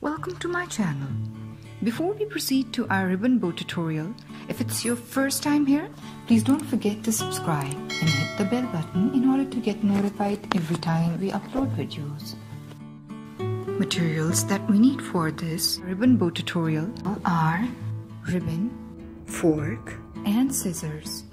Welcome to my channel. Before we proceed to our ribbon bow tutorial, if it's your first time here, please don't forget to subscribe and hit the bell button in order to get notified every time we upload videos. Materials that we need for this ribbon bow tutorial are ribbon, fork, and scissors.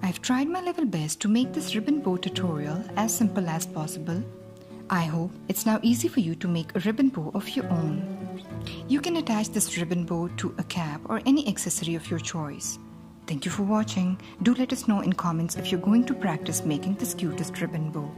I've tried my level best to make this ribbon bow tutorial as simple as possible. I hope it's now easy for you to make a ribbon bow of your own. You can attach this ribbon bow to a cap or any accessory of your choice. Thank you for watching. Do let us know in comments if you're going to practice making this cutest ribbon bow.